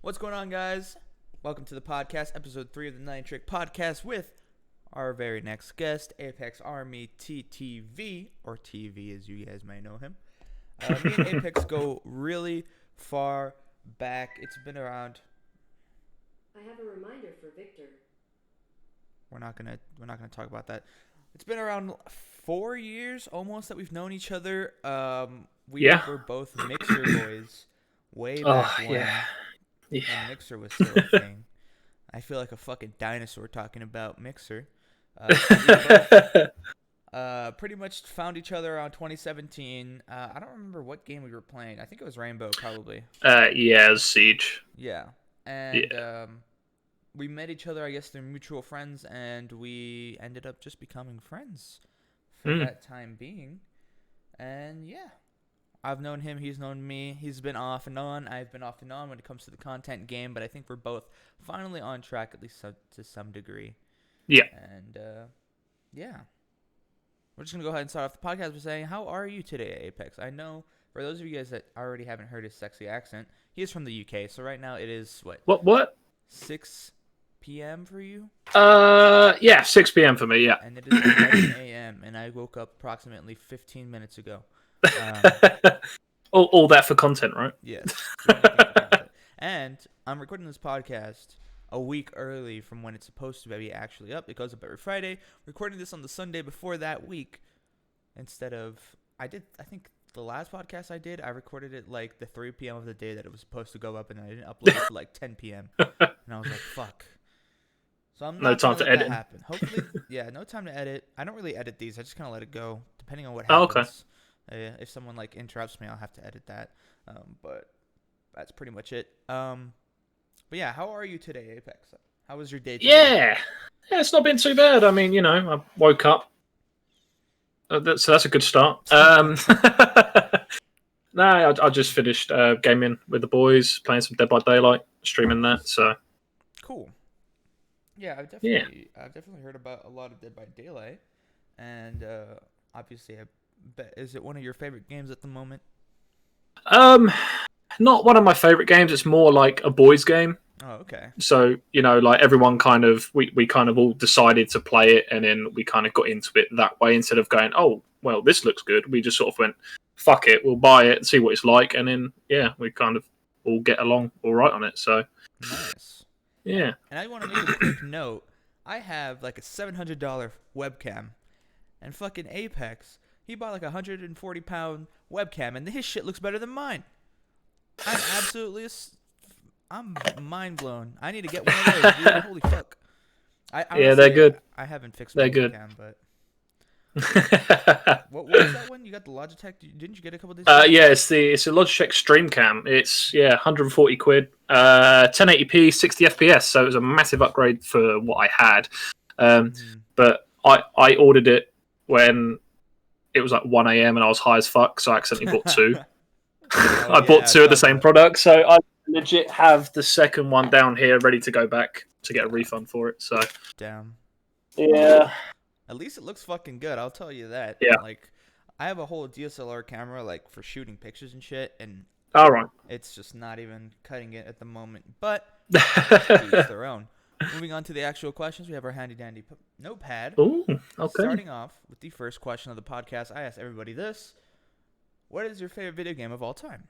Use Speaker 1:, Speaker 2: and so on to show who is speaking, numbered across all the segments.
Speaker 1: What's going on, guys? Welcome to the podcast, episode 3 of the 9Trick podcast with our very next guest, ApexArmyTV, or TV as you guys may know him. Me and Apex go really far back. It's been around.
Speaker 2: I have a reminder for Victor.
Speaker 1: We're not gonna talk about that. It's been around 4 years almost that we've known each other. We were both Mixer boys way back when. When Mixer was still a thing. I feel like a fucking dinosaur talking about Mixer. We both, pretty much found each other around 2017. I don't remember what game we were playing. I think it was Rainbow, probably.
Speaker 3: Yeah, it was Siege.
Speaker 1: Yeah. And we met each other, I guess, through mutual friends, and we ended up just becoming friends for that time being. And yeah. I've known him, he's known me. He's been off and on. I've been off and on when it comes to the content game, but I think we're both finally on track, at least to some degree.
Speaker 3: Yeah.
Speaker 1: And, yeah. We're just going to go ahead and start off the podcast by saying, how are you today, Apex? I know, for those of you guys that already haven't heard his sexy accent, he is from the UK, so right now it is,
Speaker 3: What?
Speaker 1: 6 p.m. for you?
Speaker 3: Yeah, 6 p.m. for me, yeah.
Speaker 1: And it is 11 a.m., and I woke up approximately 15 minutes ago.
Speaker 3: All that for content, right?
Speaker 1: Yes. And I'm recording this podcast a week early from when it's supposed to be actually up. It goes up every Friday. Recording this on the Sunday before that week instead of... I think the last podcast I recorded it like the 3 p.m. of the day that it was supposed to go up, and I didn't upload it to like 10 p.m. And I was like, fuck. So I'm not
Speaker 3: no time to edit.
Speaker 1: That happen. Hopefully, yeah, no time to edit. I don't really edit these. I just kind of let it go, depending on what happens.
Speaker 3: Oh, okay.
Speaker 1: If someone like interrupts me, I'll have to edit that. But that's pretty much it. But yeah, how are you today, Apex? How was your day today?
Speaker 3: Yeah, it's not been too bad. I mean, I woke up. So that's a good start. I just finished gaming with the boys, playing some Dead by Daylight, streaming that. So
Speaker 1: cool. Yeah, I've definitely heard about a lot of Dead by Daylight, and obviously is it one of your favorite games at the moment?
Speaker 3: Not one of my favorite games. It's more like a boys' game.
Speaker 1: Oh, okay.
Speaker 3: So, like everyone kind of, we kind of all decided to play it, and then we kind of got into it that way instead of going, oh, well, this looks good. We just sort of went, fuck it, we'll buy it and see what it's like. And then, we kind of all get along all right on it. So,
Speaker 1: nice.
Speaker 3: Yeah.
Speaker 1: And I want to make a quick note. I have like a $700 webcam, and fucking Apex, he bought like a 140-pound webcam, and his shit looks better than mine. I'm mind blown. I need to get one of those, dude. Holy fuck.
Speaker 3: They're good.
Speaker 1: I haven't fixed my webcam, but... what was that one? You got the Logitech? Didn't you get a couple of days?
Speaker 3: Yeah, it's a Logitech StreamCam. It's 140 quid, 1080p, 60 FPS. So it was a massive upgrade for what I had. But I ordered it when it was like 1 a.m. and I was high as fuck, so I accidentally bought two. I bought two of the same product, so I legit have the second one down here ready to go back to get a refund for it. So
Speaker 1: damn.
Speaker 3: Yeah.
Speaker 1: At least it looks fucking good, I'll tell you that.
Speaker 3: Yeah.
Speaker 1: Like, I have a whole DSLR camera, like, for shooting pictures and shit, and
Speaker 3: all right,
Speaker 1: it's just not even cutting it at the moment. But to each their own. Moving on to the actual questions, we have our handy-dandy notepad.
Speaker 3: Ooh, okay.
Speaker 1: Starting off with the first question of the podcast, I asked everybody this. What is your favorite video game of all time?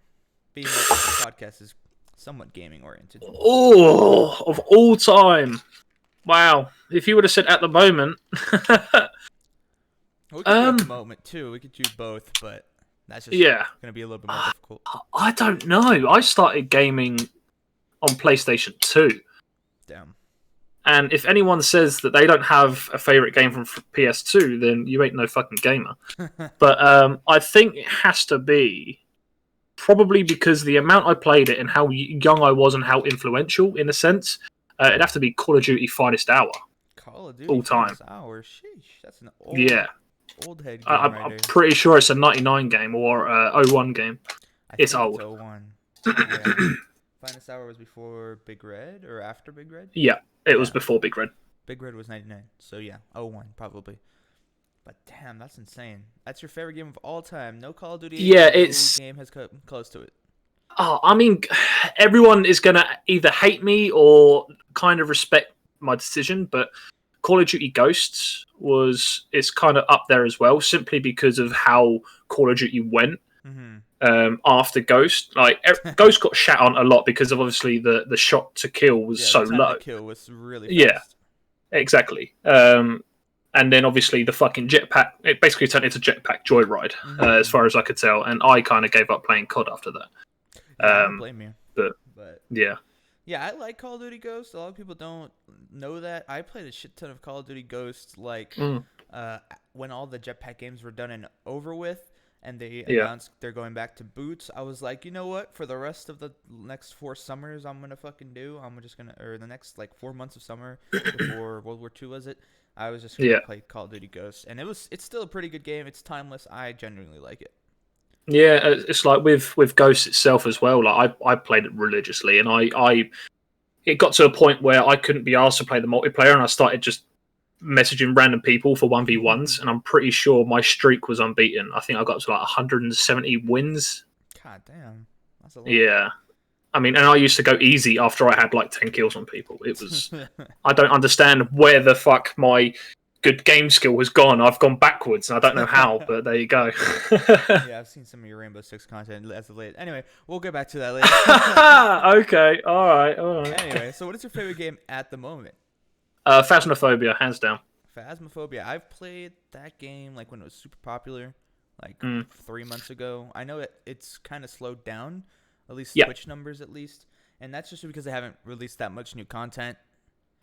Speaker 1: Being that the podcast is somewhat gaming-oriented.
Speaker 3: Oh, of all time. Wow. If you would have said at the moment...
Speaker 1: We could do at the moment, too. We could do both, but that's just going to be a little bit more difficult.
Speaker 3: I don't know. I started gaming on PlayStation 2.
Speaker 1: Damn.
Speaker 3: And if anyone says that they don't have a favorite game from PS2, then you ain't no fucking gamer. But I think it has to be probably because the amount I played it and how young I was and how influential, in a sense, it'd have to be Call of Duty Finest Hour.
Speaker 1: Call of Duty
Speaker 3: all time.
Speaker 1: Finest Hour? Sheesh, that's an old head game
Speaker 3: I'm pretty sure it's a 99 game or 01 game. It's old.
Speaker 1: It's 01. Yeah. Finest Hour was before Big Red or after Big Red?
Speaker 3: Yeah, it was before Big Red.
Speaker 1: Big Red was 99, so yeah, 01 probably. But damn, that's insane. That's your favorite game of all time. No Call of Duty
Speaker 3: it's
Speaker 1: game has come close to it.
Speaker 3: Oh, I mean, everyone is gonna either hate me or kind of respect my decision, but Call of Duty Ghosts is kind of up there as well, simply because of how Call of Duty went after Ghost. Like Ghost got shat on a lot because of obviously the shot to kill was so
Speaker 1: the time
Speaker 3: low.
Speaker 1: to kill was really fast.
Speaker 3: Yeah, exactly. And then obviously the fucking jetpack, it basically turned into jetpack joyride, as far as I could tell. And I kind of gave up playing COD after that.
Speaker 1: Yeah, I don't blame you.
Speaker 3: But yeah.
Speaker 1: Yeah, I like Call of Duty Ghosts. A lot of people don't know that. I played a shit ton of Call of Duty Ghosts, like when all the jetpack games were done and over with, and they announced they're going back to boots. I was like, you know what? For the rest of the next 4 summers, I'm gonna fucking do. Or the next like 4 months of summer before World War II was it. I was just gonna play Call of Duty Ghosts, and it's still a pretty good game. It's timeless. I genuinely like it.
Speaker 3: Yeah, it's like with Ghost itself as well. Like I played it religiously, and it got to a point where I couldn't be asked to play the multiplayer, and I started just messaging random people for 1v1s, and I'm pretty sure my streak was unbeaten. I think I got to like 170 wins.
Speaker 1: God damn, that's a lot.
Speaker 3: Yeah, I mean, and I used to go easy after I had like 10 kills on people. It was I don't understand where the fuck my good game skill has gone. I've gone backwards, and I don't know how, but there you go.
Speaker 1: Yeah, I've seen some of your Rainbow Six content as of late. Anyway, we'll get back to that later.
Speaker 3: Okay, all right.
Speaker 1: Anyway, so what is your favorite game at the moment?
Speaker 3: Phasmophobia, hands down.
Speaker 1: Phasmophobia. I've played that game like when it was super popular, like 3 months ago. I know it's kind of slowed down, at least Twitch numbers at least, and that's just because they haven't released that much new content.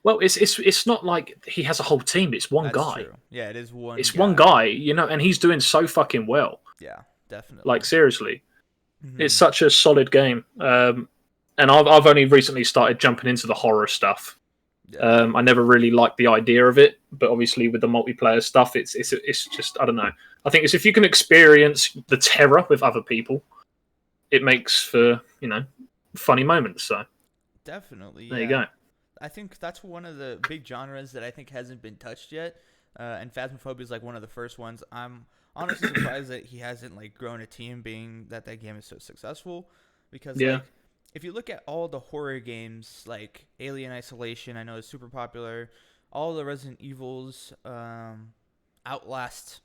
Speaker 3: Well, it's not like he has a whole team. It's one guy.
Speaker 1: True. Yeah, it is one.
Speaker 3: It's one guy, you know, and he's doing so fucking well.
Speaker 1: Yeah, definitely.
Speaker 3: Like seriously, it's such a solid game. And I've only recently started jumping into the horror stuff. Yeah. I never really liked the idea of it, but obviously with the multiplayer stuff, it's just I don't know. I think it's if you can experience the terror with other people, it makes for funny moments. So
Speaker 1: definitely,
Speaker 3: there you go.
Speaker 1: I think that's one of the big genres that I think hasn't been touched yet, and Phasmophobia is like one of the first ones. I'm honestly surprised that he hasn't like grown a team, being that game is so successful. Because like, if you look at all the horror games, like Alien Isolation, I know is super popular. All the Resident Evils, Outlast,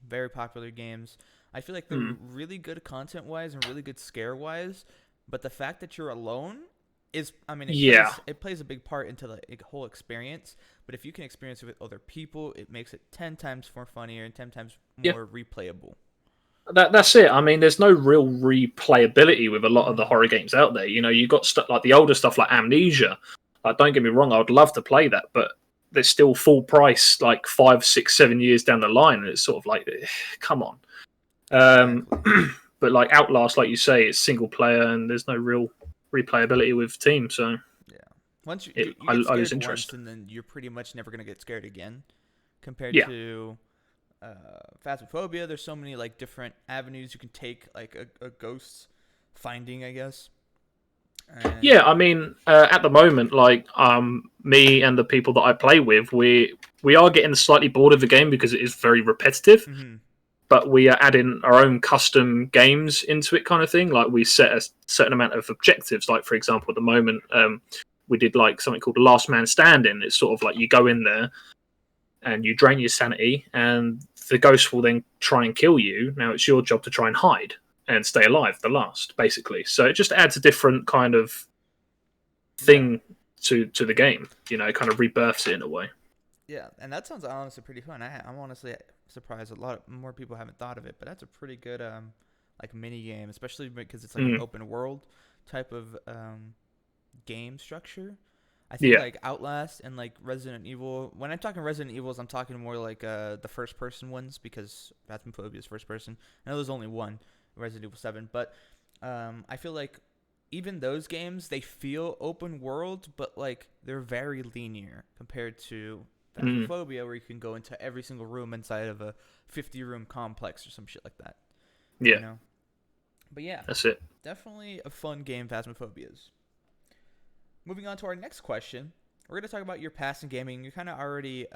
Speaker 1: very popular games. I feel like they're really good content-wise and really good scare-wise, but the fact that you're alone it plays a big part into the whole experience. But if you can experience it with other people, it makes it 10 times more funnier and 10 times more replayable.
Speaker 3: That's it. I mean, there's no real replayability with a lot of the horror games out there. You know, you got stuff like the older stuff like Amnesia. Like, don't get me wrong, I would love to play that, but they're still full price, like 5, 6, 7 years down the line, and it's sort of like, come on. But like Outlast, like you say, it's single player, and there's no real replayability with team. So
Speaker 1: once you get scared once, and then you're pretty much never gonna get scared again. Compared to Phasmophobia, there's so many like different avenues you can take, like a ghost finding, I guess.
Speaker 3: I mean, at the moment, like me and the people that I play with, we are getting slightly bored of the game because it is very repetitive. But we are adding our own custom games into it, kind of thing. Like we set a certain amount of objectives. Like for example, at the moment, we did like something called Last Man Standing. It's sort of like you go in there and you drain your sanity, and the ghost will then try and kill you. Now it's your job to try and hide and stay alive, the last, basically. So it just adds a different kind of thing to the game. You know, it kind of rebirths it in a way.
Speaker 1: Yeah, and that sounds honestly pretty fun. I'm honestly surprised a lot more people haven't thought of it, but that's a pretty good like mini game, especially because it's like an open world type of game structure. I think like Outlast and like Resident Evil. When I'm talking Resident Evils, I'm talking more like the first person ones, because Phasmophobia is first person. I know there's only one, Resident Evil 7, but I feel like even those games, they feel open world, but like they're very linear compared to Phasmophobia, where you can go into every single room inside of a 50-room complex or some shit like that.
Speaker 3: Yeah.
Speaker 1: You know? But yeah,
Speaker 3: that's it.
Speaker 1: Definitely a fun game, Phasmophobia is. Moving on to our next question, we're going to talk about your past in gaming. You kind of already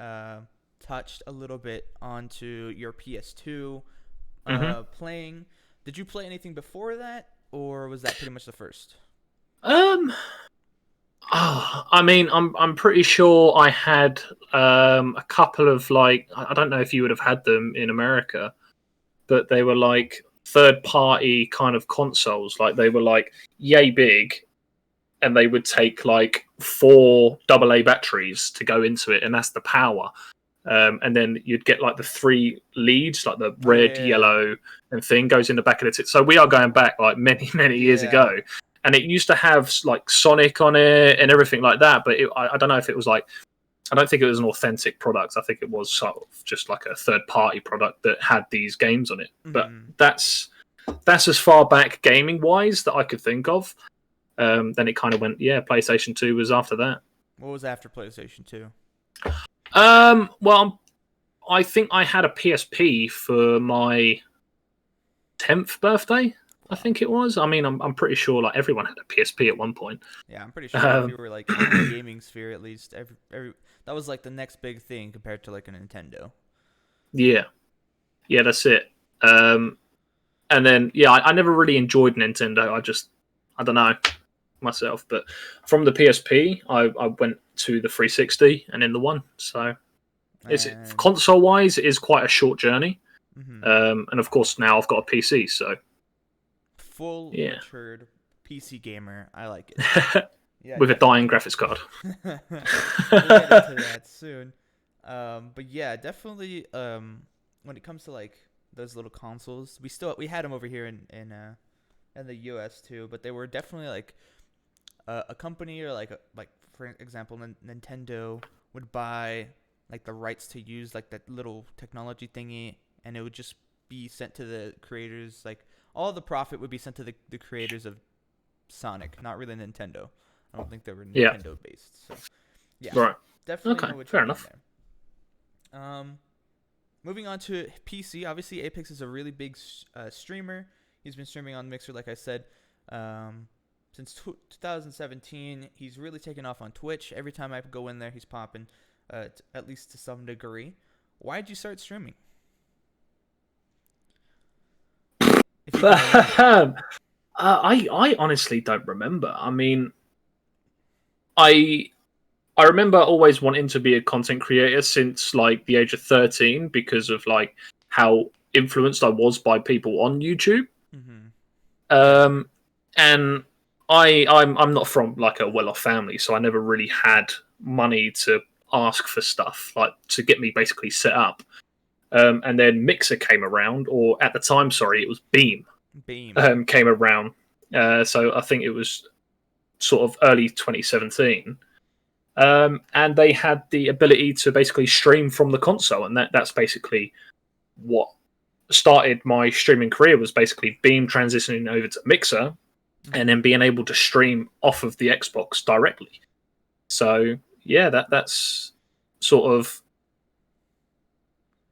Speaker 1: touched a little bit onto your PS2 playing. Did you play anything before that? or was that pretty much the first?
Speaker 3: I mean, I'm pretty sure I had a couple of like I don't know if you would have had them in America, but they were like third party kind of consoles. Like they were like yay big, and they would take like 4 AA batteries to go into it, and that's the power. And then you'd get like the 3 leads, like the red, yellow, and thing goes in the back of the So we are going back like many years ago, and it used to have like Sonic on it and everything like that. But I don't know if it was like, I don't think it was an authentic product. I think it was sort of just like a third party product that had these games on it. But that's as far back gaming wise that I could think of. Then it kind of went, PlayStation 2 was after that.
Speaker 1: What was after PlayStation 2?
Speaker 3: Well, I think I had a PSP for my 10th birthday. I think it was. I mean, I'm pretty sure like everyone had a PSP at one point.
Speaker 1: Yeah, I'm pretty sure if you were like in the gaming sphere, at least every that was like the next big thing compared to like a Nintendo.
Speaker 3: Yeah, that's it. And then I never really enjoyed Nintendo. I don't know myself, but from the PSP, I went to the 360 and then the one. So it's console wise, it is quite a short journey. And of course now I've got a PC, so
Speaker 1: full matured PC gamer. I like it. Yeah,
Speaker 3: with a dying graphics card.
Speaker 1: We'll get into that soon. But yeah, definitely. When it comes to like those little consoles, we had them over here in the US too, but they were definitely like a company or like for example, Nintendo would buy like the rights to use like that little technology thingy, and it would just be sent to the creators. Like all the profit would be sent to the creators of Sonic, not really Nintendo. I don't think they were Nintendo based. So yeah,
Speaker 3: right,
Speaker 1: definitely.
Speaker 3: Okay, fair enough.
Speaker 1: There. Moving on to PC, obviously Apex is a really big streamer. He's been streaming on Mixer, like I said, since 2017. He's really taken off on Twitch. Every time I go in there, he's popping, at least to some degree. Why did you start streaming?
Speaker 3: I honestly don't remember. I mean, I remember always wanting to be a content creator since like the age of 13 because of like how influenced I was by people on YouTube. And I'm not from like a well-off family, so I never really had money to ask for stuff like to get me basically set up. And then Mixer came around, or at the time, sorry, it was Beam. Came around. So I think it was sort of early 2017. And they had the ability to basically stream from the console, and that's basically what started my streaming career, was basically Beam transitioning over to Mixer and then being able to stream off of the Xbox directly. So yeah, that's sort of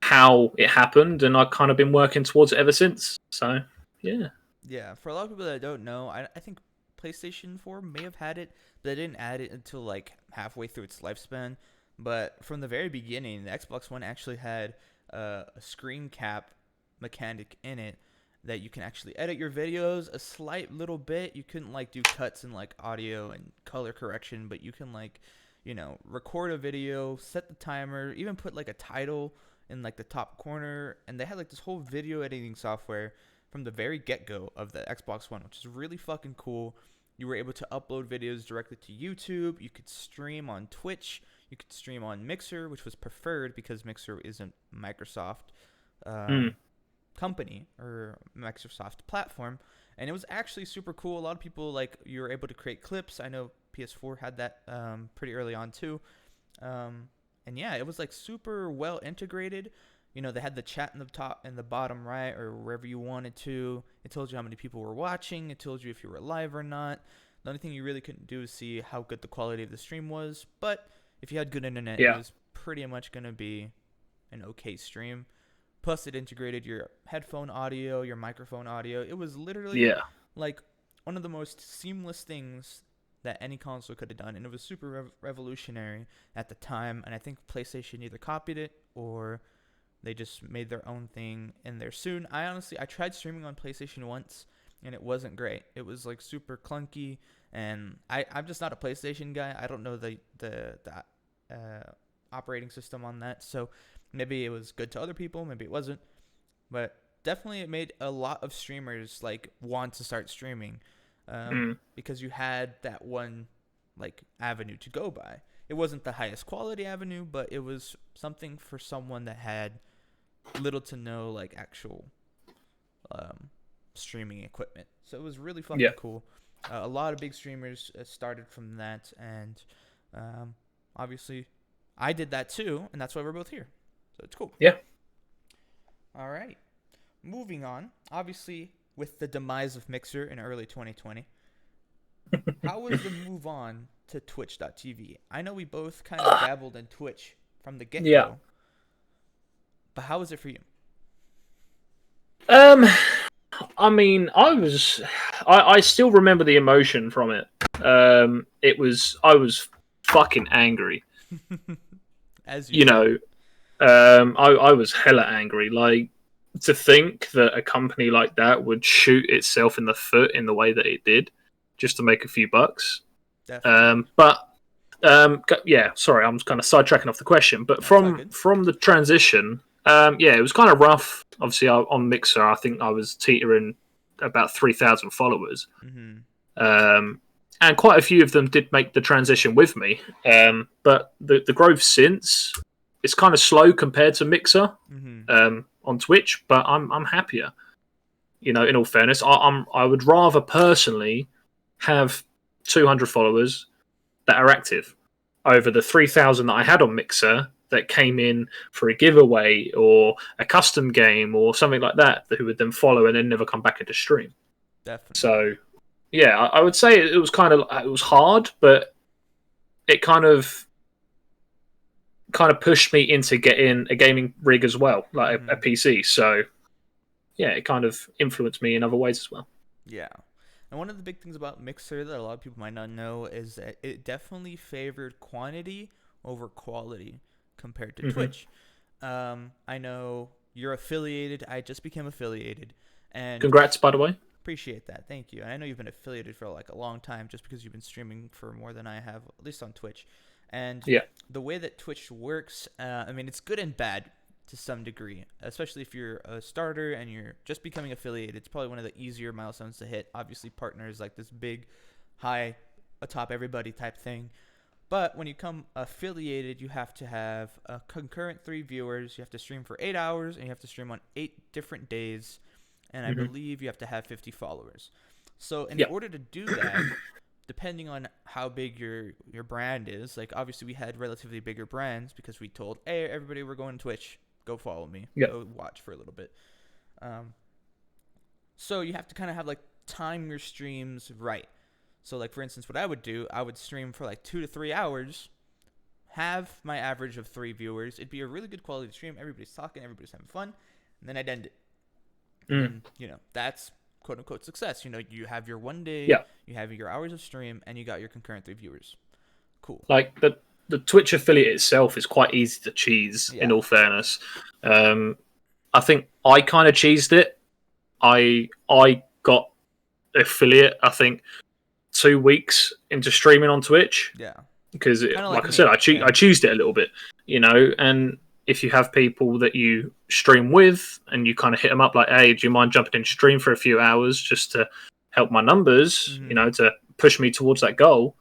Speaker 3: how it happened, and I've kind of been working towards it ever since. So yeah,
Speaker 1: for a lot of people that don't know, I think PlayStation 4 may have had it, but they didn't add it until like halfway through its lifespan. But from the very beginning, the Xbox One actually had a screen cap mechanic in it that you can actually edit your videos a slight little bit. You couldn't like do cuts and like audio and color correction, but you can like, record a video, set the timer, even put like a title in like the top corner. And they had like this whole video editing software from the very get-go of the Xbox One, which is really fucking cool. You were able to upload videos directly to YouTube. You could stream on Twitch. You could stream on Mixer, which was preferred because Mixer isn't Microsoft company or Microsoft platform. And it was actually super cool. A lot of people, like, you were able to create clips. I know PS4 had that pretty early on too. And yeah, it was like super well integrated. They had the chat in the top and the bottom right or wherever you wanted to. It told you how many people were watching. It told you if you were live or not. The only thing you really couldn't do is see how good the quality of the stream was. But if you had good internet, it was pretty much going to be an okay stream. Plus, it integrated your headphone audio, your microphone audio. It was literally like one of the most seamless things that any console could have done. And it was super revolutionary at the time. And I think PlayStation either copied it or they just made their own thing in there soon. I tried streaming on PlayStation once, and it wasn't great. It was like super clunky, and I'm just not a PlayStation guy. I don't know the operating system on that, so maybe it was good to other people, maybe it wasn't, but definitely it made a lot of streamers like want to start streaming, because you had that one like avenue to go by. It wasn't the highest quality avenue, but it was something for someone that had little to no like actual streaming equipment. So it was really fucking cool. A lot of big streamers started from that, and obviously I did that too, and that's why we're both here. So it's cool.
Speaker 3: Yeah.
Speaker 1: All right. Moving on. Obviously, with the demise of Mixer in early 2020, how was the move on to Twitch.tv? I know we both kind of dabbled in Twitch from the get-go.
Speaker 3: Yeah.
Speaker 1: But how was it for you?
Speaker 3: I mean, I still remember the emotion from it. I was fucking angry.
Speaker 1: As
Speaker 3: you know, I was hella angry. Like, to think that a company like that would shoot itself in the foot in the way that it did, just to make a few bucks.
Speaker 1: Definitely.
Speaker 3: Yeah, sorry, I'm kind of sidetracking off the question. But from the transition, yeah, it was kind of rough. Obviously, on Mixer, I think I was teetering about 3,000 followers. And quite a few of them did make the transition with me. But the growth since, it's kind of slow compared to Mixer on Twitch, but I'm happier. You know, in all fairness, I would rather personally have 200 followers that are active over the 3,000 that I had on Mixer that came in for a giveaway or a custom game or something like that, who would then follow and then never come back into stream.
Speaker 1: Definitely.
Speaker 3: So, yeah, I would say it was hard, but it kind of pushed me into getting a gaming rig as well, like a PC. So, yeah, it kind of influenced me in other ways as well.
Speaker 1: Yeah. And one of the big things about Mixer that a lot of people might not know is that it definitely favored quantity over quality compared to Twitch. I know you're affiliated. I just became affiliated. And
Speaker 3: congrats, by the way.
Speaker 1: Appreciate that. Thank you. And I know you've been affiliated for like a long time just because you've been streaming for more than I have, at least on Twitch. And the way that Twitch works, I mean, it's good and bad to some degree, especially if you're a starter and you're just becoming affiliated. It's probably one of the easier milestones to hit. Obviously, partner is like this big, high, atop everybody type thing. But when you come affiliated, you have to have a concurrent 3 viewers. You have to stream for 8 hours, and you have to stream on 8 different days. And I believe you have to have 50 followers. So in order to do that, depending on how big your brand is, like obviously we had relatively bigger brands because we told, hey, everybody, we're going to Twitch. Go follow me. Go watch for a little bit. So you have to kind of have like time your streams right. So like for instance, what I would do, I would stream for like 2 to 3 hours, have my average of 3 viewers. It'd be a really good quality stream. Everybody's talking, everybody's having fun, and then I'd end it. And, you know, that's quote unquote success. You know, you have your one day, you have your hours of stream, and you got your concurrent 3 viewers. Cool.
Speaker 3: Like the Twitch affiliate itself is quite easy to cheese, in all fairness. I think I kind of cheesed it. I got affiliate, I think, 2 weeks into streaming on Twitch.
Speaker 1: Yeah.
Speaker 3: Because, like I said, I cheesed it a little bit, you know, and if you have people that you stream with and you kind of hit them up like, hey, do you mind jumping in stream for a few hours just to help my numbers, you know, to push me towards that goal,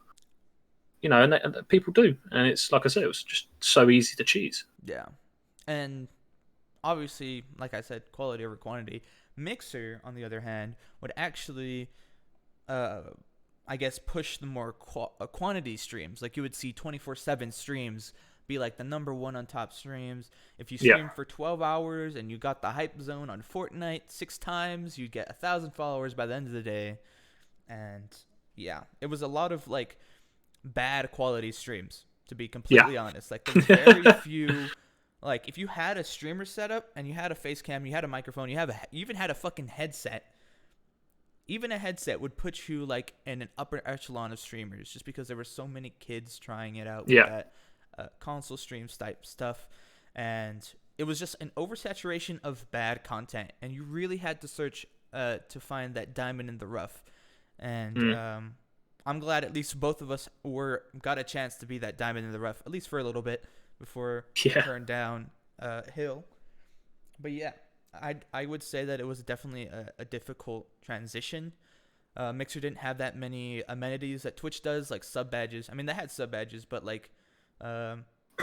Speaker 3: you know, and people do. And it's, like I said, it was just so easy to cheese.
Speaker 1: Yeah. And obviously, like I said, quality over quantity. Mixer, on the other hand, would actually, I guess, push the more quantity streams. Like you would see 24/7 streams be like the number 1 on top streams. If you stream for 12 hours and you got the hype zone on Fortnite 6 times, you'd get 1,000 followers by the end of the day. And yeah, it was a lot of like bad quality streams, to be completely honest. Like there's very few, like if you had a streamer setup and you had a face cam, you had a microphone, you even had a fucking headset, even a headset would put you like in an upper echelon of streamers, just because there were so many kids trying it out with that console streams type stuff. And it was just an oversaturation of bad content, and you really had to search to find that diamond in the rough, and
Speaker 3: Mm.
Speaker 1: I'm glad at least both of us got a chance to be that diamond in the rough, at least for a little bit before we
Speaker 3: Yeah.
Speaker 1: turned down hill. But yeah, I would say that it was definitely a difficult transition. Mixer didn't have that many amenities that Twitch does, like sub badges. I mean, they had sub badges, but like they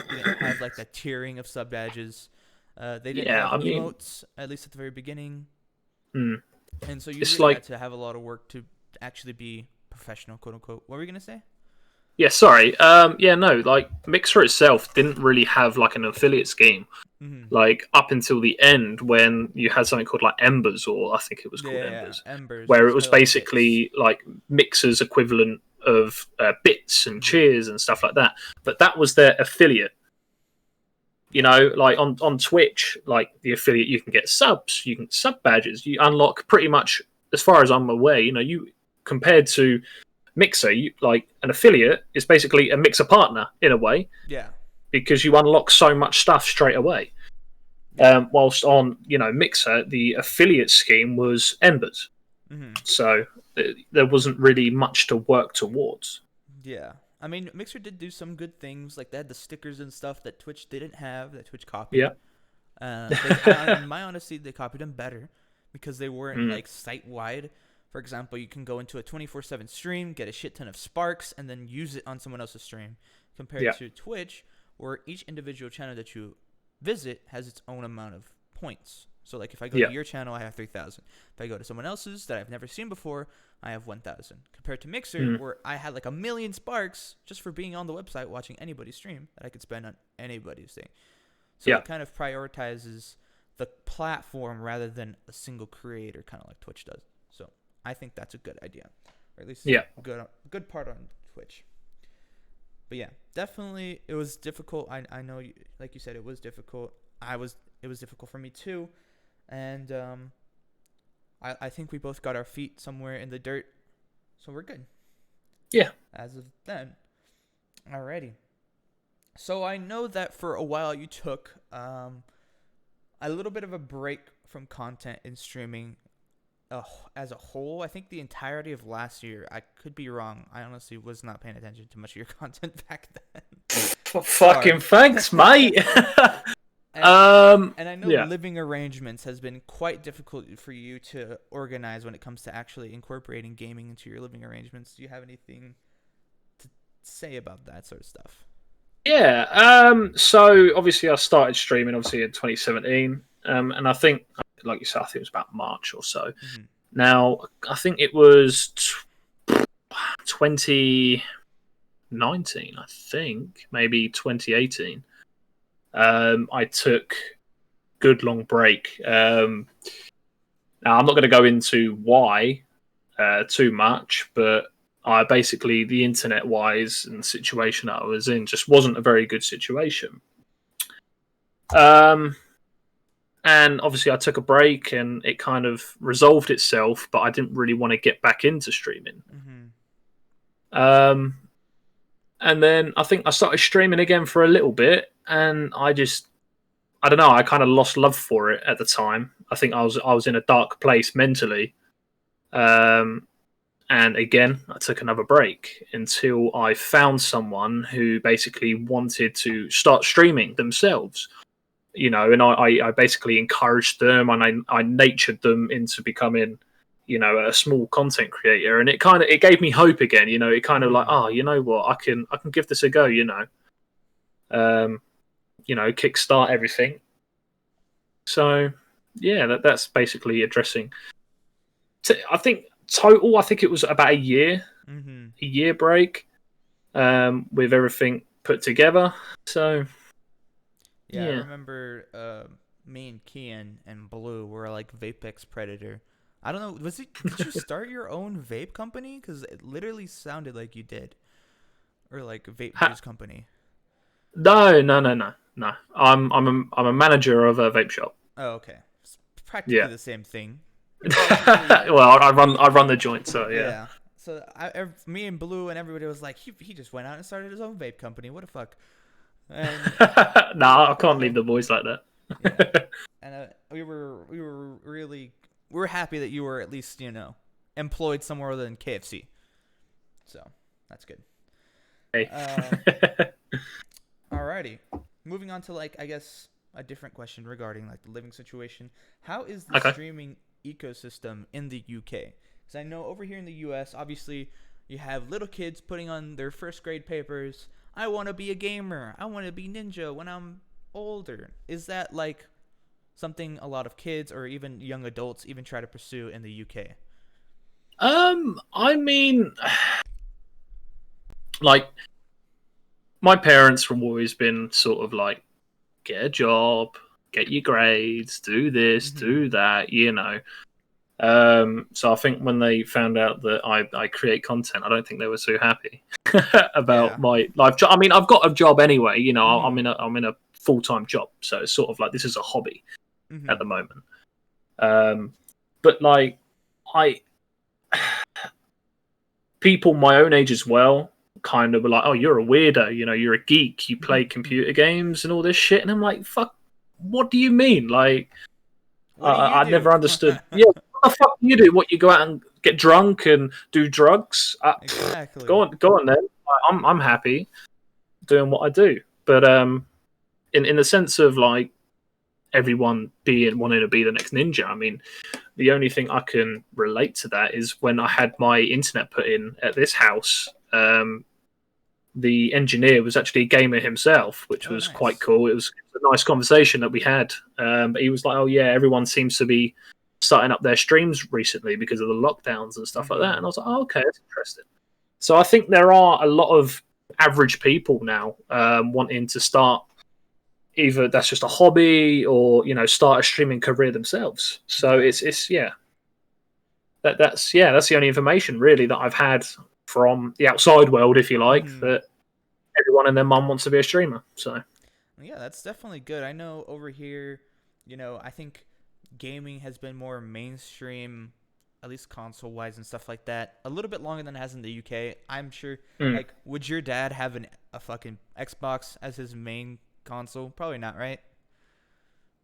Speaker 1: didn't have like that tiering of sub badges. They didn't
Speaker 3: Yeah,
Speaker 1: have
Speaker 3: I mean,
Speaker 1: emotes, at least at the very beginning,
Speaker 3: mm.
Speaker 1: and so you
Speaker 3: It's
Speaker 1: really had
Speaker 3: like,
Speaker 1: to have a lot of work to actually be professional, quote unquote. What were you gonna say?
Speaker 3: yeah, sorry. Yeah, no, like Mixer itself didn't really have like an affiliate scheme.
Speaker 1: Mm-hmm.
Speaker 3: Like up until the end, when you had something called like Embers, or I think it was called
Speaker 1: Yeah,
Speaker 3: Embers,
Speaker 1: Embers.
Speaker 3: where it
Speaker 1: So
Speaker 3: was
Speaker 1: like bits.
Speaker 3: basically like Mixer's equivalent of bits and
Speaker 1: Mm-hmm.
Speaker 3: cheers and stuff like that. But that was their affiliate. You know, like on Twitch, like the affiliate, you can get subs, you can sub badges, you unlock pretty much, as far as I'm aware. You know, you compared to Mixer, like an affiliate is basically a Mixer partner in a way,
Speaker 1: Yeah.
Speaker 3: because you unlock so much stuff straight away.
Speaker 1: Yeah.
Speaker 3: Whilst on, you know, Mixer, the affiliate scheme was Embers,
Speaker 1: Mm-hmm.
Speaker 3: so there wasn't really much to work towards.
Speaker 1: Yeah. I mean, Mixer did do some good things. Like they had the stickers and stuff that Twitch didn't have, that Twitch copied.
Speaker 3: Yeah.
Speaker 1: In my honesty, they copied them better because they weren't
Speaker 3: Mm,
Speaker 1: like site wide. For example, you can go into a 24/7 stream, get a shit ton of sparks, and then use it on someone else's stream. Compared
Speaker 3: yeah.
Speaker 1: to Twitch, where each individual channel that you visit has its own amount of points. So, like if I go
Speaker 3: Yeah.
Speaker 1: to your channel, I have 3,000. If I go to someone else's that I've never seen before, I have 1,000. Compared to Mixer,
Speaker 3: Mm,
Speaker 1: where I had like a million sparks just for being on the website watching anybody's stream that I could spend on anybody's thing. So
Speaker 3: yeah.
Speaker 1: it kind of prioritizes the platform rather than a single creator, kind of like Twitch does. So I think that's a good idea, or at least
Speaker 3: Yeah.
Speaker 1: good part on Twitch. But yeah, definitely it was difficult. I know, like you said, it was difficult. It was difficult for me too, and I think we both got our feet somewhere in the dirt, so we're good.
Speaker 3: Yeah.
Speaker 1: As of then, alrighty. So I know that for a while you took a little bit of a break from content and streaming as a whole. I think the entirety of last year. I could be wrong. I honestly was not paying attention to much of your content back then.
Speaker 3: Fucking thanks, mate.
Speaker 1: And, and I know
Speaker 3: Yeah.
Speaker 1: living arrangements has been quite difficult for you to organize when it comes to actually incorporating gaming into your living arrangements. Do you have anything to say about that sort of stuff?
Speaker 3: Yeah. So obviously I started streaming obviously in 2017. And I think, like you said, I think it was about March or so.
Speaker 1: Mm-hmm.
Speaker 3: Now I think it was 2019. I think maybe 2018. I took good long break. Now I'm not going to go into why too much, but I basically, the internet wise and the situation that I was in just wasn't a very good situation. And obviously I took a break and it kind of resolved itself, but I didn't really want to get back into streaming.
Speaker 1: Mm-hmm.
Speaker 3: And then I think I started streaming again for a little bit, and I don't know, I kind of lost love for it at the time. I think I was in a dark place mentally. And again, I took another break until I found someone who basically wanted to start streaming themselves. You know, and I basically encouraged them, and I natured them into becoming, you know, a small content creator, and it gave me hope again. You know, it kind of like, oh, you know what, I can give this a go. You know, kickstart everything. So yeah, that's basically addressing. I think total, I think it was about a year break, with everything put together. So
Speaker 1: Yeah, I
Speaker 3: yeah.
Speaker 1: remember me and Kian and Blue were like Vapex Predator. I don't know, did you start your own vape company? Because it literally sounded like you did. Or like a vape juice company.
Speaker 3: No. I'm a manager of a vape shop.
Speaker 1: Oh, okay. It's practically
Speaker 3: Yeah.
Speaker 1: the same thing.
Speaker 3: Well, I run the joint, so yeah.
Speaker 1: Yeah. So me and Blue and everybody was like, he just went out and started his own vape company. What the fuck? And
Speaker 3: Nah, I can't leave the boys like that.
Speaker 1: yeah. And we were really we're happy that you were at least, employed somewhere other than KFC. So that's good.
Speaker 3: Hey.
Speaker 1: Alrighty. Moving on to like, I guess, a different question regarding like the living situation. How is the streaming ecosystem in the UK? Because I know over here in the US, obviously, you have little kids putting on their first grade papers. I want to be a gamer. I want to be ninja when I'm older. Is that like something a lot of kids or even young adults even try to pursue in the UK?
Speaker 3: I mean, like, my parents have always been sort of like, get a job, get your grades, do this, do that, So I think when they found out that I create content, I don't think they were so happy about my life. I mean, I've got a job anyway. I'm in a full-time job, so it's sort of like this is a hobby at the moment. But like people my own age as well kind of were like, oh, you're a weirdo, you're a geek, you play computer games and all this shit. And I'm like, fuck, what do you mean? Like, I never understood. What the fuck do you do? What, you go out and get drunk and do drugs?
Speaker 1: Exactly.
Speaker 3: Go on then. I'm happy doing what I do. But in the sense of like everyone wanting to be the next ninja, I mean, the only thing I can relate to that is when I had my internet put in at this house. The engineer was actually a gamer himself, which was quite cool. It was a nice conversation that we had. But he was like, oh yeah, everyone seems to be starting up their streams recently because of the lockdowns and stuff like that. And I was like, oh, okay, that's interesting. So I think there are a lot of average people now wanting to start, either that's just a hobby or, start a streaming career themselves. So it's that's the only information really that I've had from the outside world, if you like, that everyone and their mum wants to be a streamer. So
Speaker 1: yeah, that's definitely good. I know over here, I think gaming has been more mainstream, at least console wise and stuff like that, a little bit longer than it has in the UK. I'm sure. Like, would your dad have a fucking Xbox as his main console? Probably not, right?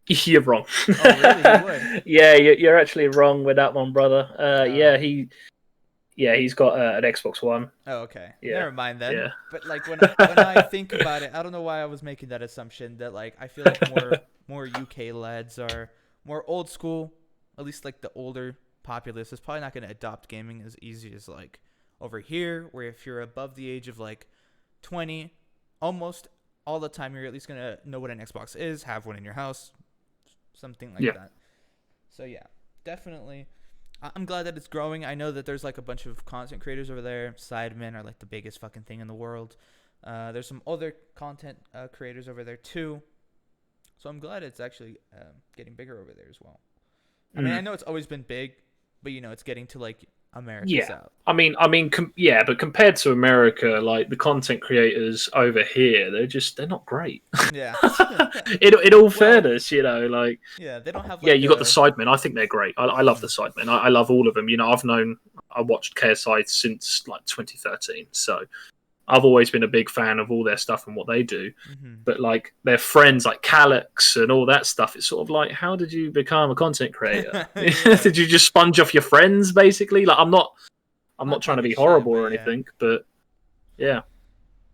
Speaker 3: You're wrong.
Speaker 1: Oh, really? He would?
Speaker 3: Yeah, you're actually wrong with that one, brother. He's got an Xbox One.
Speaker 1: Oh, okay. Yeah. Never mind then.
Speaker 3: Yeah.
Speaker 1: But like when I think about it, I don't know why I was making that assumption that like I feel like more UK lads are more old school. At least like the older populace is probably not going to adopt gaming as easy as like over here, where if you're above the age of like 20, almost all the time you're at least going to know what an Xbox is, have one in your house, something like that. So yeah, definitely. I'm glad that it's growing. I know that there's like a bunch of content creators over there. Sidemen are like the biggest fucking thing in the world. There's some other content creators over there too. So I'm glad it's actually getting bigger over there as well. I mean, I know it's always been big, but it's getting to like America's out.
Speaker 3: I mean, but compared to America, like the content creators over here, they're not great.
Speaker 1: Yeah.
Speaker 3: in all fairness, like
Speaker 1: yeah, they don't have. Like,
Speaker 3: you got the Sidemen. I think they're great. I love the Sidemen. I love all of them. I watched KSI since like 2013, so I've always been a big fan of all their stuff and what they do. But like their friends like Calyx and all that stuff, it's sort of like, how did you become a content creator? Did you just sponge off your friends basically? Like I'm not trying to be horrible or anything, but yeah.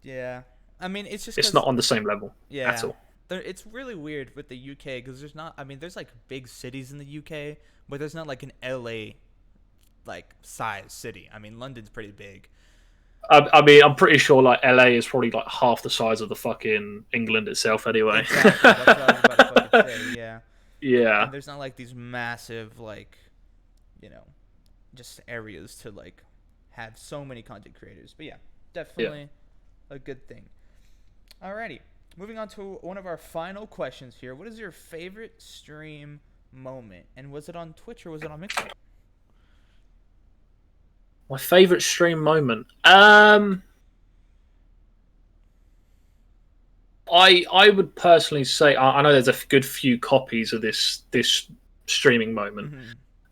Speaker 1: Yeah. I mean, it's just
Speaker 3: it's not on the same level at all.
Speaker 1: It's really weird with the UK because there's like big cities in the UK, but there's not like an LA like size city. I mean, London's pretty big.
Speaker 3: I mean, I'm pretty sure like LA is probably like half the size of the fucking England itself anyway.
Speaker 1: Exactly. That's what I was about to fucking say, yeah.
Speaker 3: Yeah.
Speaker 1: And there's not like these massive like, just areas to like have so many content creators. But yeah, definitely a good thing. Alrighty. Moving on to one of our final questions here. What is your favorite stream moment? And was it on Twitch or was it on Mixer?
Speaker 3: My favorite stream moment. I would personally say I know there's a good few copies of this streaming moment.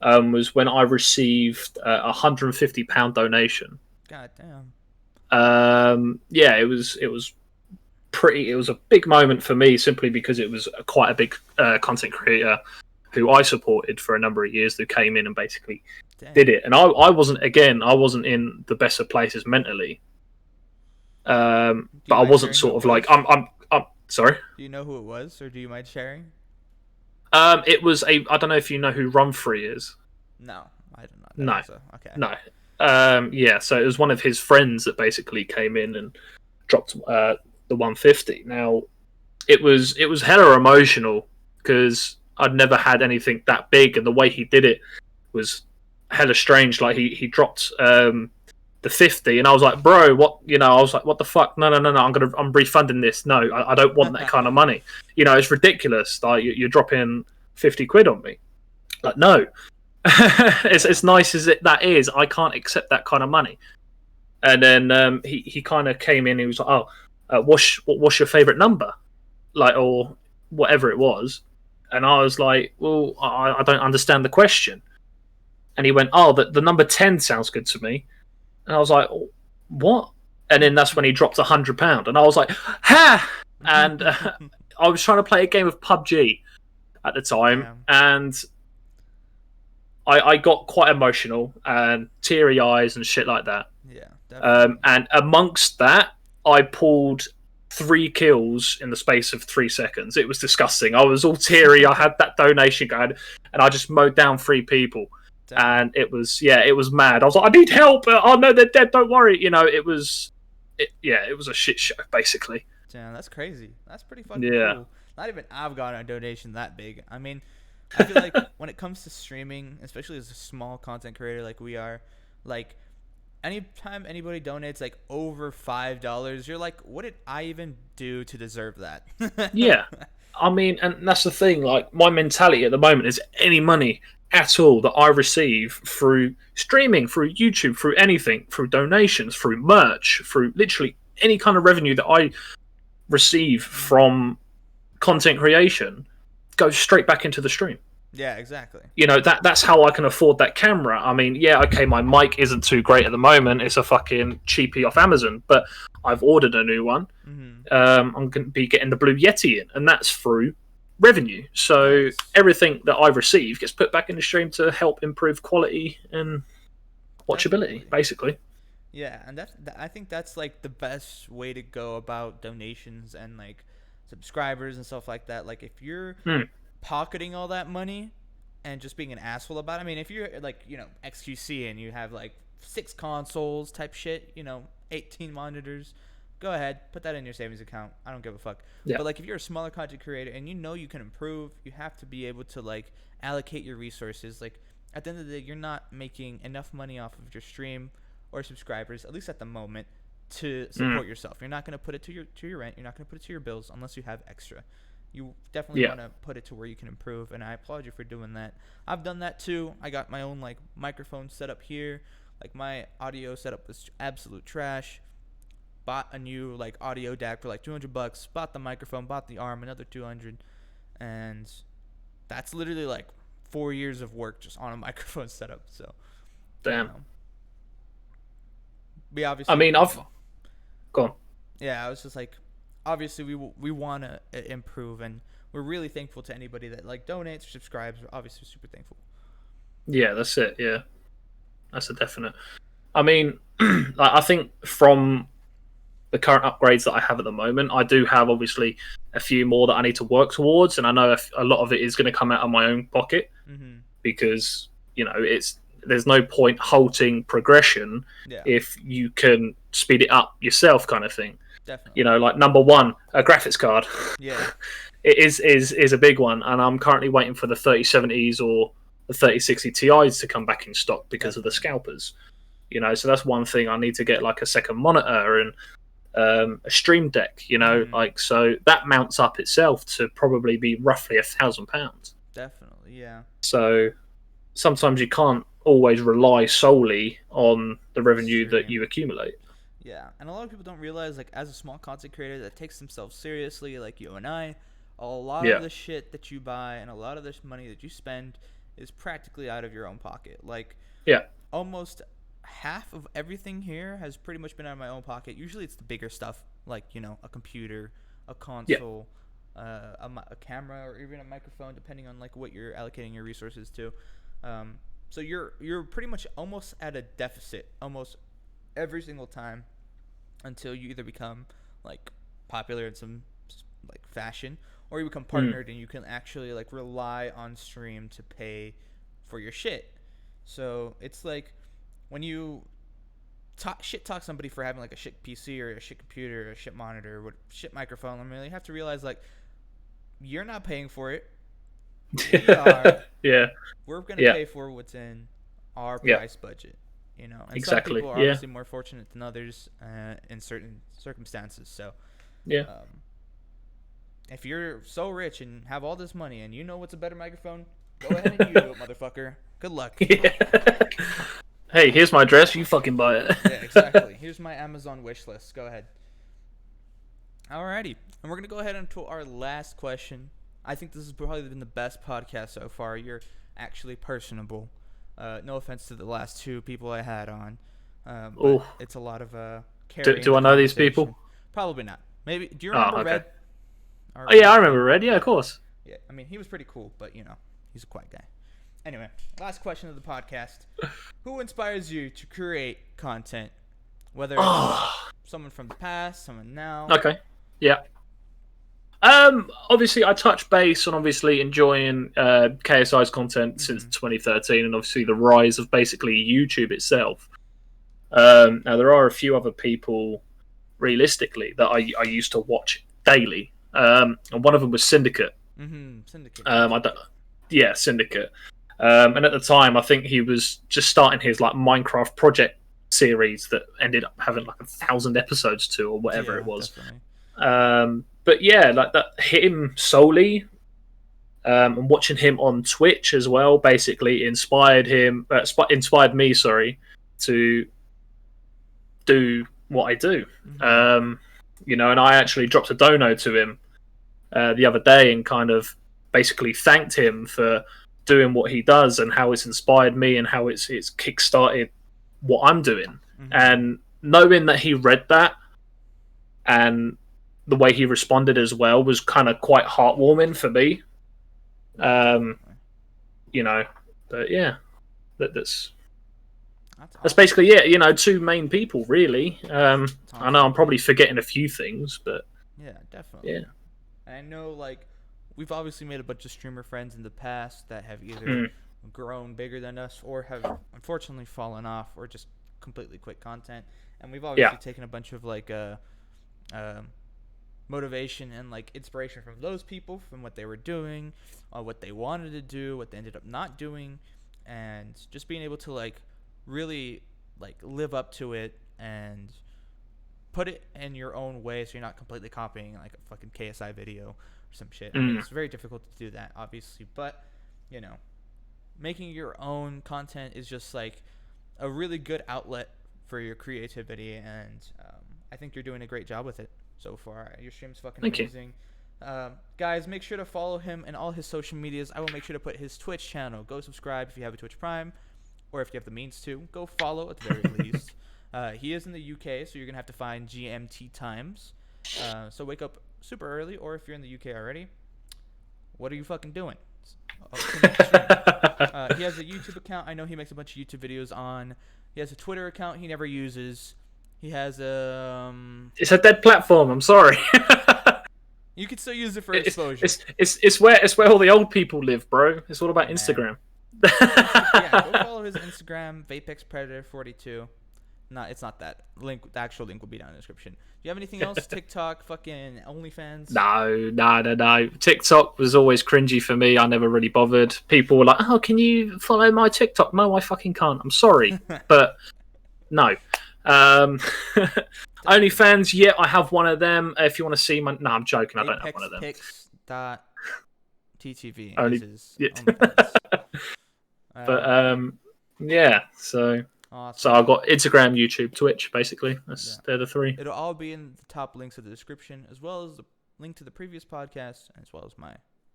Speaker 3: Was when I received a £150 donation.
Speaker 1: God damn.
Speaker 3: It was a big moment for me simply because it was quite a big content creator who I supported for a number of years, who came in and basically
Speaker 1: Dang.
Speaker 3: did it. And I wasn't in the best of places mentally. But I
Speaker 1: mind
Speaker 3: wasn't
Speaker 1: sharing
Speaker 3: sort
Speaker 1: who
Speaker 3: of
Speaker 1: it
Speaker 3: like
Speaker 1: was?
Speaker 3: I'm sorry.
Speaker 1: Do you know who it was, or do you mind sharing?
Speaker 3: It was I don't know if you know who Rumfree is.
Speaker 1: No, I do not know.
Speaker 3: No,
Speaker 1: So, okay.
Speaker 3: no. Yeah, so it was one of his friends that basically came in and dropped the 150. Now, it was hella emotional because I'd never had anything that big, and the way he did it was hella strange. Like he dropped the 50, and I was like, bro, what? I was like, what the fuck? No, I'm refunding this. No, I don't want that kind of money. It's ridiculous. Like you're dropping 50 quid on me. Like no. As nice as that is, I can't accept that kind of money. And then he kind of came in. He was like, "Oh, what's your favorite number?" Like, or whatever it was. And I was like, "Well, I don't understand the question." And he went, "Oh, the number 10 sounds good to me." And I was like, "What?" And then that's when he dropped £100, and I was like, "Ha!" And I was trying to play a game of PUBG at the time, and I got quite emotional and teary eyes and shit like that.
Speaker 1: Yeah, definitely.
Speaker 3: And amongst that, I pulled 3 kills in the space of 3 seconds. It was disgusting. I was all teary. I had that donation going, and I just mowed down 3 people.
Speaker 1: Definitely.
Speaker 3: And it was mad. I was like, I need help. Oh no, they're dead. Don't worry. It was a shit show basically.
Speaker 1: Damn, that's crazy. That's pretty fucking cool. Not even I've gotten a donation that big. I mean, I feel like when it comes to streaming, especially as a small content creator like we are, like anytime anybody donates like over $5, you're like, what did I even do to deserve that?
Speaker 3: Yeah. I mean, and that's the thing, like my mentality at the moment is any money at all that I receive through streaming, through YouTube, through anything, through donations, through merch, through literally any kind of revenue that I receive from content creation goes straight back into the stream.
Speaker 1: Yeah, exactly.
Speaker 3: That's how I can afford that camera. I mean, yeah, okay, my mic isn't too great at the moment. It's a fucking cheapie off Amazon, but I've ordered a new one.
Speaker 1: Mm-hmm.
Speaker 3: I'm going to be getting the Blue Yeti in, and that's through revenue. So everything that I receive gets put back in the stream to help improve quality and watchability, basically.
Speaker 1: Yeah, and I think that's like the best way to go about donations and like subscribers and stuff like that. Like if you're pocketing all that money and just being an asshole about it. I mean, if you're like, XQC and you have like 6 consoles type shit, 18 monitors, go ahead, put that in your savings account. I don't give a fuck.
Speaker 3: Yeah.
Speaker 1: But like if you're a smaller content creator and you can improve, you have to be able to like allocate your resources. Like at the end of the day, you're not making enough money off of your stream or subscribers, at least at the moment, to support yourself. You're not going to put it to your rent. You're not going to put it to your bills unless you have extra. You definitely want to put it to where you can improve, and I applaud you for doing that. I've done that too. I got my own like microphone set up here. Like my audio setup was absolute trash. Bought a new like audio DAC for like $200. Bought the microphone, bought the arm, another $200, and that's literally like 4 years of work just on a microphone setup. So,
Speaker 3: damn.
Speaker 1: We obviously.
Speaker 3: I mean, I've gone.
Speaker 1: Yeah, I was just like, obviously we want to improve, and we're really thankful to anybody that like donates or subscribes. We're obviously super thankful.
Speaker 3: Yeah, that's it. Yeah, that's a definite. I mean, like, I think from the current upgrades that I have at the moment, I do have obviously a few more that I need to work towards, and I know a lot of it is going to come out of my own pocket because there's no point halting progression if you can speed it up yourself, kind of thing.
Speaker 1: Definitely.
Speaker 3: Like number one, a graphics card.
Speaker 1: Yeah.
Speaker 3: It is a big one, and I'm currently waiting for the 3070s or the 3060 Ti's to come back in stock because of the scalpers. So that's one thing. I need to get like a second monitor and a stream deck. Like, so that mounts up itself to probably be roughly £1,000.
Speaker 1: Definitely, yeah.
Speaker 3: So sometimes you can't always rely solely on the revenue that you accumulate.
Speaker 1: Yeah, and a lot of people don't realize, like, as a small content creator that takes themselves seriously, like you and I, a lot of the shit that you buy and a lot of this money that you spend is practically out of your own pocket. Like, almost half of everything here has pretty much been out of my own pocket. Usually it's the bigger stuff, like, a computer, a console, a camera, or even a microphone, depending on like what you're allocating your resources to. So you're pretty much almost at a deficit almost every single time until you either become like popular in some like fashion, or you become partnered and you can actually like rely on stream to pay for your shit. So it's like when you talk somebody for having like a shit PC or a shit computer or a shit monitor or shit microphone, I mean, you have to realize like you're not paying for it. We are.
Speaker 3: Yeah.
Speaker 1: We're gonna pay for what's in our price budget, you know. And
Speaker 3: exactly.
Speaker 1: some people are obviously more fortunate than others in certain circumstances. So if you're so rich and have all this money and you know what's a better microphone, go ahead and use it, motherfucker. Good luck.
Speaker 3: Yeah. Hey, here's my address. You fucking buy it.
Speaker 1: Yeah, exactly. Here's my Amazon wish list. Go ahead. Alrighty. And we're going to go ahead into our last question. I think this has probably been the best podcast so far. You're actually personable. No offense to the last two people I had on. But it's a lot of
Speaker 3: do I know these people?
Speaker 1: Probably not. Maybe. Do you remember Red?
Speaker 3: Oh, yeah, I remember Red. Yeah, of course.
Speaker 1: Yeah, I mean, he was pretty cool, but, you know, he's a quiet guy. Anyway, last question of the podcast. Who inspires you to create content? Whether it's someone from the past, someone now.
Speaker 3: Okay. Yeah. Obviously, I touch base on obviously enjoying KSI's content since 2013, and obviously the rise of basically YouTube itself. Now, there are a few other people, realistically, that I used to watch daily. And one of them was Syndicate.
Speaker 1: Syndicate.
Speaker 3: Syndicate. And at the time, I think he was just starting his like Minecraft project series that ended up having like 1,000 episodes to, or whatever it was. But yeah, like that, him solely, and watching him on Twitch as well, basically inspired me, to do what I do. You know, and I actually dropped a dono to him the other day and kind of basically thanked him for doing what he does and how it's inspired me and how it's kickstarted what I'm doing. And knowing that he read that and the way he responded as well was kind of quite heartwarming for me. You know, but yeah, that's basically it. You know, two main people really. I know I'm probably forgetting a few things, but
Speaker 1: yeah, definitely.
Speaker 3: Yeah,
Speaker 1: and I know like we've obviously made a bunch of streamer friends in the past that have either grown bigger than us or have unfortunately fallen off or just completely quit content. And we've obviously taken a bunch of like motivation and like inspiration from those people, from what they were doing, what they wanted to do, what they ended up not doing, and just being able to like really like live up to it and put it in your own way so you're not completely copying like a fucking KSI video or some shit. I mean, it's very difficult to do that, obviously, but you know, making your own content is just like a really good outlet for your creativity, and I think you're doing a great job with it so far. Your stream's fucking amazing. Guys, make sure to follow him and all his social medias. I will make sure to put his Twitch channel. Go subscribe if you have a Twitch Prime, or if you have the means to. Go follow at the very least. He is in the UK, so you're going to have to find GMT times. So wake up super early, or if you're in the UK already, what are you fucking doing? He has a YouTube account. I know he makes a bunch of YouTube videos on. He has a Twitter account he never uses. He has
Speaker 3: It's a dead platform. I'm sorry.
Speaker 1: You can still use it for exposure.
Speaker 3: It's where all the old people live, bro. It's all about Instagram.
Speaker 1: Yeah, go follow his Instagram, VapexPredator42. No, it's not that. The actual link will be down in the description. Do you have anything else? TikTok, fucking OnlyFans?
Speaker 3: No. TikTok was always cringy for me. I never really bothered. People were like, "Oh, can you follow my TikTok?" No, I fucking can't. I'm sorry, but no. OnlyFans, yeah, I have one of them. If you want to see my, no, I'm joking. I don't have one of them.
Speaker 1: ApexPix.ttv.
Speaker 3: But yeah, so.
Speaker 1: Awesome.
Speaker 3: So I've got Instagram, YouTube, Twitch, basically. They're the three.
Speaker 1: It'll all be in the top links of the description, as well as the link to the previous podcast, as well as my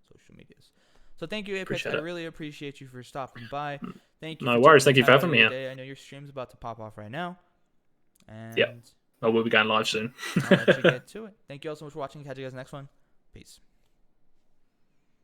Speaker 1: social medias. So thank you, Apex. I really appreciate you for stopping by. Thank you.
Speaker 3: No worries. Thank you for having me.
Speaker 1: I know your stream's about to pop off right now. And
Speaker 3: I will be going live soon.
Speaker 1: I'll let you get to it. Thank you all so much for watching. Catch you guys next one. Peace.